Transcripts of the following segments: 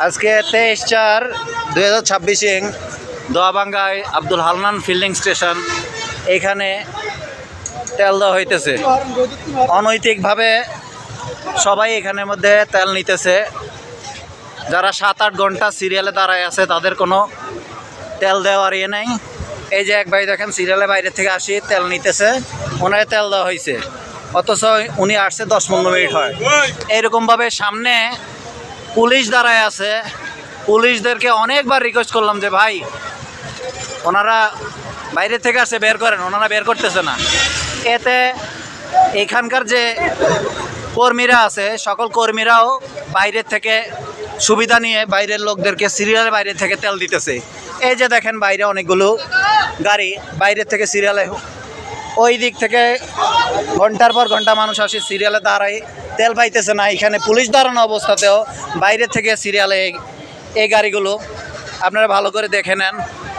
আজকে 23/4/2026 দোয়াবাঙ্গায় Abdul Hannan fielding station, এখানে তেল দেওয়া হইতেছে। অনৈতিকভাবে সবাই এখানের মধ্যে তেল নিতেছে। যারা 7-8 ঘন্টা সিরিয়ালে দাঁড়ায় আছে তাদের কোনো তেল দেওয়ার ইয়ে নেই। এই যে এক ভাই দেখেন সিরিয়ালে বাইরে থেকে আসি তেল নিতেছে, ওনারে তেল দেওয়া হয়েছে, অথচ উনি আসছে 10-15 মিনিট হয়। এইরকমভাবে সামনে পুলিশ দাঁড়ায় আছে। পুলিশদেরকে অনেকবার রিকোয়েস্ট করলাম যে ভাই ওনারা বাইরে থেকে আসছে, বের করেন, ওনারা বের করতেছে না। এতে এখানকার যে কর্মীরা আছে সকল কর্মীরাও বাইরের থেকে সুবিধা নিয়ে বাইরের লোকদেরকে সিরিয়ালের বাইরে থেকে তেল দিতেছে। এই যে দেখেন বাইরে অনেকগুলো গাড়ি বাইরের থেকে সিরিয়ালে, ওই দিক থেকে ঘন্টার পর ঘন্টা মানুষ আসে সিরিয়ালে দাঁড়ায়, তেল পাইতেছে না। এখানে পুলিশ দাঁড়ানো অবস্থাতেও বাইরে থেকে সিরিয়ালে এই গাড়িগুলো। আপনারা ভালো করে দেখে নেন।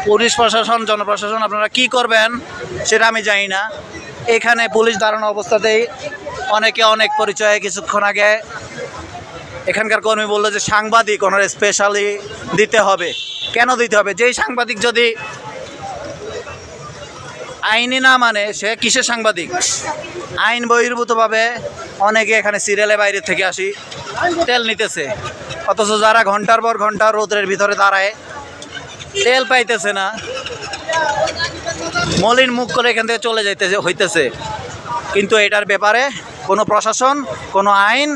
পুলিশ প্রশাসন, জনপ্রশাসন আপনারা কি করবেন সেটা আমি জানি না। এখানে পুলিশ দাঁড়ানো অবস্থাতেই অনেকে অনেক পরিচয়ে কিছুক্ষণ আগে এখানকার কর্মী বললো যে সাংবাদিক ওনার স্পেশালি দিতে হবে। কেন দিতে হবে? যেই সাংবাদিক যদি আইনি না মানে সে কিসের সাংবাদিক? আইন বহির্ভূতভাবে অনেকে এখানে সিরিয়ালে বাইরে থেকে আসি তেল নিতেছে, অথচ যারা ঘন্টার পর ঘন্টা রোদের ভিতরে দাঁড়ায় তেল পাইতেছে না, মলিন মুখ করে এখান থেকে চলে যাইতেছে হইতেছে। কিন্তু এটার ব্যাপারে কোনো প্রশাসন, কোনো আইন,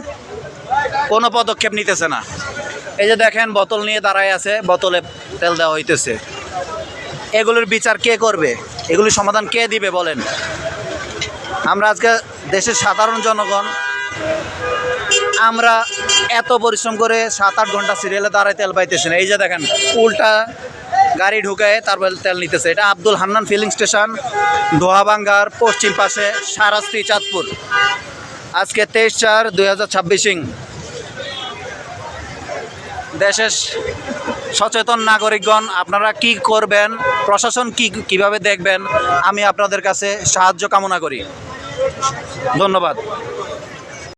কোনো পদক্ষেপ নিতেছে না। এই যে দেখেন বোতল নিয়ে দাঁড়ায় আছে, বোতলে তেল দেওয়া হইতেছে। এগুলোর বিচার কে করবে? এগুলির সমাধান কে দিবে বলেন? আমরা আজকে দেশের সাধারণ জনগণ আমরা এত পরিশ্রম করে 7-8 ঘন্টা সিরিয়ালে দাঁড়ায় তেল পাইতেছি না। এই যে দেখেন উল্টা গাড়ি ঢুকায় তারপর তেল নিতেছে। এটা আব্দুল হান্নান ফিলিং স্টেশন, দোয়াবাঙ্গার পশ্চিম পাশে, সারাস্তি, চাঁদপুর। আজকে 23/4/2026। দেশের সচেতন নাগরিকগণ আপনারা কি করবেন, প্রশাসন কিভাবে দেখবেন, আমি আপনাদের কাছে সাহায্য কামনা করি। ধন্যবাদ।